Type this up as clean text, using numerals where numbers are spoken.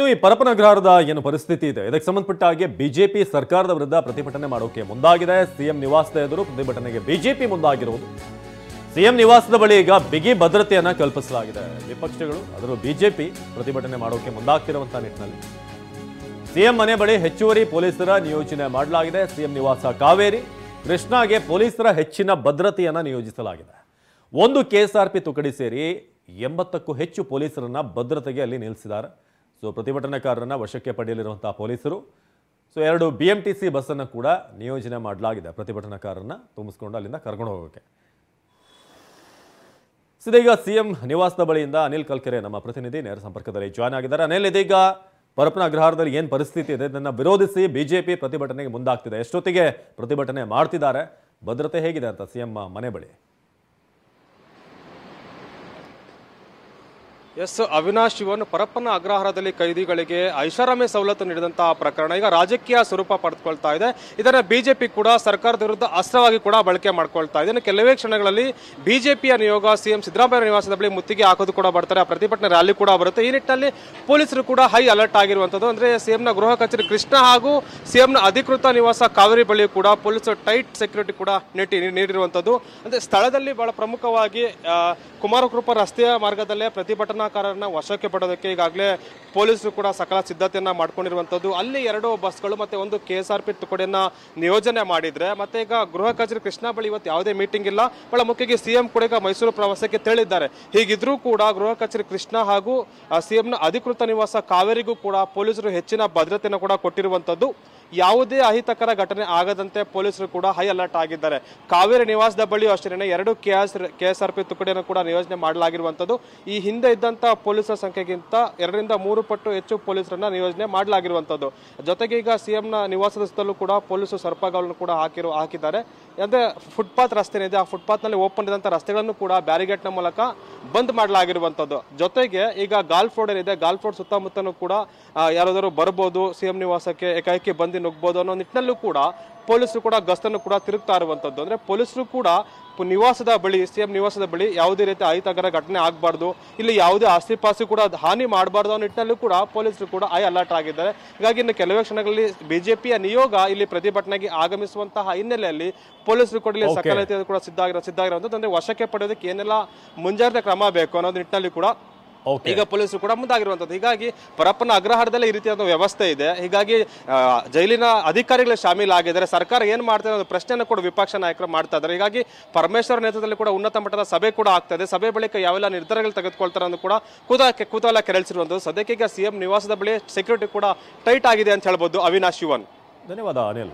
ಇನ್ನು ಈ ಪರಪನಗ್ರಹಾರದ ಏನು ಪರಿಸ್ಥಿತಿ ಇದೆ ಇದಕ್ಕೆ ಸಂಬಂಧಪಟ್ಟ ಹಾಗೆ ಬಿಜೆಪಿ ಸರ್ಕಾರದ ವಿರುದ್ಧ ಪ್ರತಿಭಟನೆ ಮಾಡೋಕೆ ಮುಂದಾಗಿದೆ. ಸಿಎಂ ನಿವಾಸದ ಎದುರು ಪ್ರತಿಭಟನೆಗೆ ಬಿಜೆಪಿ ಮುಂದಾಗಿರುವುದು. ಸಿಎಂ ನಿವಾಸದ ಬಳಿ ಈಗ ಬಿಗಿ ಭದ್ರತೆಯನ್ನ ಕಲ್ಪಿಸಲಾಗಿದೆ. ವಿಪಕ್ಷಗಳು ಅದರಲ್ಲೂ ಬಿಜೆಪಿ ಪ್ರತಿಭಟನೆ ಮಾಡೋಕೆ ಮುಂದಾಗ್ತಿರುವಂತಹ ನಿಟ್ಟಿನಲ್ಲಿ ಸಿಎಂ ಮನೆ ಬಳಿ ಹೆಚ್ಚುವರಿ ಪೊಲೀಸರ ನಿಯೋಜನೆ ಮಾಡಲಾಗಿದೆ. ಸಿಎಂ ನಿವಾಸ ಕಾವೇರಿ ಕೃಷ್ಣಾಗೆ ಪೊಲೀಸರ ಹೆಚ್ಚಿನ ಭದ್ರತೆಯನ್ನ ನಿಯೋಜಿಸಲಾಗಿದೆ. ಒಂದು ಕೆಎಸ್ಆರ್ಪಿ ತುಕಡಿ ಸೇರಿ 80ಕ್ಕೂ ಹೆಚ್ಚು ಪೊಲೀಸರನ್ನ ಭದ್ರತೆಗೆ ಅಲ್ಲಿ ನಿಲ್ಲಿಸಿದ್ದಾರೆ. ಸೊ ಪ್ರತಿಭಟನಾಕಾರರನ್ನ ವಶಕ್ಕೆ ಪಡೆಯಲಿರುವಂತಹ ಪೊಲೀಸರು ಎರಡು BMTC ಬಸ್ಸನ್ನು ಕೂಡ ನಿಯೋಜನೆ ಮಾಡಲಾಗಿದೆ. ಪ್ರತಿಭಟನಾಕಾರರನ್ನ ತುಂಬಿಸ್ಕೊಂಡು ಅಲ್ಲಿಂದ ಕರ್ಕೊಂಡು ಹೋಗೋಕೆ. ಇದೀಗ ಸಿಎಂ ನಿವಾಸದ ಬಳಿಯಿಂದ ಅನಿಲ್ ಕಲ್ಕೆರೆ ನಮ್ಮ ಪ್ರತಿನಿಧಿ ನೇರ ಸಂಪರ್ಕದಲ್ಲಿ ಜಾಯ್ನ್ ಆಗಿದ್ದಾರೆ. ಅನಿಲ್, ಇದೀಗ ಪರಪ್ಪನ ಅಗ್ರಹಾರದಲ್ಲಿ ಏನು ಪರಿಸ್ಥಿತಿ ಇದೆ ಇದನ್ನು ವಿರೋಧಿಸಿ ಬಿಜೆಪಿ ಪ್ರತಿಭಟನೆಗೆ ಮುಂದಾಗ್ತಿದೆ. ಎಷ್ಟೊತ್ತಿಗೆ ಪ್ರತಿಭಟನೆ ಮಾಡ್ತಿದ್ದಾರೆ? ಭದ್ರತೆ ಹೇಗಿದೆ ಅಂತ ಸಿಎಂ ಮನೆ ಬಳಿ? ಎಸ್ ಅವಿನಾಶ್, ಶಿವನ್ ಪರಪ್ಪನ ಅಗ್ರಹಾರದಲ್ಲಿ ಕೈದಿಗಳಿಗೆ ಐಷಾರಾಮಿ ಸವಲತ್ತು ನೀಡಿದಂತಹ ಪ್ರಕರಣ ಈಗ ರಾಜಕೀಯ ಸ್ವರೂಪ ಪಡೆದುಕೊಳ್ತಾ ಇದೆ. ಇದನ್ನ ಬಿಜೆಪಿ ಕೂಡ ಸರ್ಕಾರದ ವಿರುದ್ಧ ಅಸ್ತ್ರವಾಗಿ ಕೂಡ ಬಳಕೆ ಮಾಡ್ಕೊಳ್ತಾ ಇದೆ. ಇನ್ನು ಕೆಲವೇ ಕ್ಷಣಗಳಲ್ಲಿ ಬಿಜೆಪಿಯ ನಿಯೋಗ ಸಿಎಂ ಸಿದ್ದರಾಮಯ್ಯ ನಿವಾಸದ ಬಳಿ ಮುತ್ತಿಗೆ ಹಾಕೋದು ಕೂಡ ಬರ್ತಾರೆ. ಆ ಪ್ರತಿಭಟನೆ ರ್ಯಾಲಿ ಕೂಡ ಬರುತ್ತೆ. ಈ ನಿಟ್ಟಿನಲ್ಲಿ ಪೊಲೀಸರು ಕೂಡ ಹೈ ಅಲರ್ಟ್ ಆಗಿರುವಂತದ್ದು. ಅಂದ್ರೆ ಸಿಎಂನ ಗೃಹ ಕಚೇರಿ ಕೃಷ್ಣ ಹಾಗೂ ಸಿಎಂನ ಅಧಿಕೃತ ನಿವಾಸ ಕಾವೇರಿ ಬಳಿ ಕೂಡ ಪೊಲೀಸರು ಟೈಟ್ ಸೆಕ್ಯೂರಿಟಿ ಕೂಡ ನೀಡಿರುವಂತದ್ದು. ಅಂದ್ರೆ ಸ್ಥಳದಲ್ಲಿ ಬಹಳ ಪ್ರಮುಖವಾಗಿ ಕುಮಾರಕೃಪಾ ರಸ್ತೆಯ ಮಾರ್ಗದಲ್ಲೇ ಪ್ರತಿಭಟನಾಕಾರರನ್ನ ವಶಕ್ಕೆ ಪಡೆಯೋದಕ್ಕೆ ಈಗಾಗಲೇ ಪೊಲೀಸರು ಕೂಡ ಸಕಲ ಸಿದ್ಧತೆಯನ್ನ ಮಾಡ್ಕೊಂಡಿರುವಂತದ್ದು. ಅಲ್ಲಿ 2 ಬಸ್ಗಳು ಮತ್ತೆ ಒಂದು KSRP ತುಕಡಿಯನ್ನ ನಿಯೋಜನೆ ಮಾಡಿದ್ರೆ, ಮತ್ತೆ ಈಗ ಗೃಹ ಕಚೇರಿ ಕೃಷ್ಣ ಬಳಿ ಇವತ್ತು ಯಾವುದೇ ಮೀಟಿಂಗ್ ಇಲ್ಲ. ಬಹಳ ಮುಖ್ಯವಾಗಿ ಸಿಎಂ ಕೂಡ ಈಗ ಮೈಸೂರು ಪ್ರವಾಸಕ್ಕೆ ತೆರಳಿದ್ದಾರೆ. ಹೀಗಿದ್ರೂ ಕೂಡ ಗೃಹ ಕಚೇರಿ ಕೃಷ್ಣ ಹಾಗೂ ಸಿಎಂನ ಅಧಿಕೃತ ನಿವಾಸ ಕಾವೇರಿಗೂ ಕೂಡ ಪೊಲೀಸರು ಹೆಚ್ಚಿನ ಭದ್ರತೆಯನ್ನು ಕೂಡ ಕೊಟ್ಟಿರುವಂತದ್ದು. ಯಾವುದೇ ಅಹಿತಕರ ಘಟನೆ ಆಗದಂತೆ ಪೊಲೀಸರು ಕೂಡ ಹೈ ಅಲರ್ಟ್ ಆಗಿದ್ದಾರೆ. ಕಾವೇರಿ ನಿವಾಸದ ಬಳಿ ಅಷ್ಟೇ 2 KSRP ತುಕಡಿಯನ್ನು ಕೂಡ ನಿಯೋಜನೆ ಮಾಡಲಾಗಿರುವಂತದ್ದು. ಈ ಹಿಂದೆ ಇದ್ದಂತಹ ಪೊಲೀಸರ ಸಂಖ್ಯೆಗಿಂತ 2 ರಿಂದ 3 ಪಟ್ಟು ಹೆಚ್ಚು ಪೊಲೀಸರನ್ನ ನಿಯೋಜನೆ ಮಾಡಲಾಗಿರುವಂತದ್ದು. ಜೊತೆಗೆ ಈಗ ಸಿಎಂನ ನಿವಾಸದ ಸುತ್ತಲೂ ಕೂಡ ಪೊಲೀಸರು ಸರ್ಪಗಳನ್ನು ಕೂಡ ಹಾಕಿದ್ದಾರೆ. ಅಂದ್ರೆ ಫುಟ್ಪಾತ್ ರಸ್ತೆ ಇದೆ, ಆ ಫುಟ್ಪಾತ್ ನಲ್ಲಿ ಓಪನ್ ಇದ್ದಂತಹ ರಸ್ತೆಗಳನ್ನು ಕೂಡ ಬ್ಯಾರಿಗೇಟ್ ನ ಮೂಲಕ ಬಂದ್ ಮಾಡಲಾಗಿರುವಂತದ್ದು. ಜೊತೆಗೆ ಈಗ ಗಾಲ್ಫ್ ರೋಡ್ ಏನಿದೆ, ಗಾಲ್ಫ್ ರೋಡ್ ಸುತ್ತಮುತ್ತಲೂ ಕೂಡ ಯಾರಾದರೂ ಬರ್ಬೋದು, ಸಿಎಂ ನಿವಾಸಕ್ಕೆ ಏಕಾಏಕಿ ಬಂದು ನುಗ್ಬಹುದು ಅನ್ನೋ ನಿಟ್ಟಿನಲ್ಲೂ ಕೂಡ ಪೊಲೀಸರು ಕೂಡ ಗಸ್ತನ್ನು ಕೂಡ ತಿರುಗ್ತಾ ಇರುವಂತದ್ದು. ಅಂದ್ರೆ ಪೊಲೀಸರು ಕೂಡ ನಿವಾಸದ ಬಳಿ, ಸಿಎಂ ನಿವಾಸದ ಬಳಿ ಯಾವುದೇ ರೀತಿ ಅಹಿತಕರ ಘಟನೆ ಆಗಬಾರ್ದು, ಇಲ್ಲಿ ಯಾವುದೇ ಆಸ್ತಿಪಾಸ್ತಿ ಕೂಡ ಹಾನಿ ಮಾಡಬಾರ್ದು ಅನ್ನೋ ನಿಟ್ಟಿನಲ್ಲೂ ಕೂಡ ಪೊಲೀಸರು ಕೂಡ ಹೈ ಅಲರ್ಟ್ ಆಗಿದ್ದಾರೆ. ಹೀಗಾಗಿ ಇನ್ನು ಕೆಲವೇ ಕ್ಷಣಗಳಲ್ಲಿ ಬಿಜೆಪಿಯ ನಿಯೋಗ ಇಲ್ಲಿ ಪ್ರತಿಭಟನೆಗೆ ಆಗಮಿಸುವಂತಹ ಹಿನ್ನೆಲೆಯಲ್ಲಿ ಪೊಲೀಸರು ಕೂಡ ಇಲ್ಲಿ ಸಕಲ ರೀತಿಯ ಕೂಡ ಸಿದ್ಧವಾಗಿರುವಂತದ್ದು. ಅಂದ್ರೆ ವಶಕ್ಕೆ ಪಡೆಯೋದಕ್ಕೆ ಏನೆಲ್ಲ ಮುಂಜಾಗ್ರತಾ ಕ್ರಮ ಬೇಕು ಅನ್ನೋದು ನಿಟ್ಟಿನಲ್ಲಿ ಕೂಡ ಈಗ ಪೊಲೀಸರು ಕೂಡ ಮುಂದಾಗಿರುವಂತದ್ದು. ಹೀಗಾಗಿ ಪರಪ್ಪನ ಅಗ್ರಹಾರದಲ್ಲಿ ಈ ರೀತಿಯಾದ ವ್ಯವಸ್ಥೆ ಇದೆ. ಹೀಗಾಗಿ ಜೈಲಿನ ಅಧಿಕಾರಿಗಳು ಶಾಮೀಲಾಗಿದ್ದಾರೆ. ಸರ್ಕಾರ ಏನ್ ಮಾಡ್ತಾರೆ ಅನ್ನೋ ಪ್ರಶ್ನೆಯನ್ನು ಕೂಡ ವಿಪಕ್ಷ ನಾಯಕರು ಮಾಡ್ತಾ ಇದ್ದಾರೆ. ಹೀಗಾಗಿ ಪರಮೇಶ್ವರ್ ನೇತೃತ್ವದಲ್ಲಿ ಕೂಡ ಉನ್ನತ ಮಟ್ಟದ ಸಭೆ ಕೂಡ ಆಗ್ತಾ ಇದೆ. ಸಭೆ ಬಳಿಕ ಯಾವೆಲ್ಲ ನಿರ್ಧಾರಗಳು ತೆಗೆದುಕೊಳ್ತಾರೆ ಅನ್ನೋದು ಕೂಡ ಕುತೂಹಲ ಕೆರಳಿಸಿರುವಂತದ್ದು. ಸದ್ಯಕ್ಕೆ ಈಗ ಸಿಎಂ ನಿವಾಸದ ಬಳಿ ಸೆಕ್ಯೂರಿಟಿ ಕೂಡ ಟೈಟ್ ಆಗಿದೆ ಅಂತ ಹೇಳ್ಬೋದು. ಅವಿನಾಶ್, ಶಿವನ್. ಧನ್ಯವಾದ ಅನಿಲ್.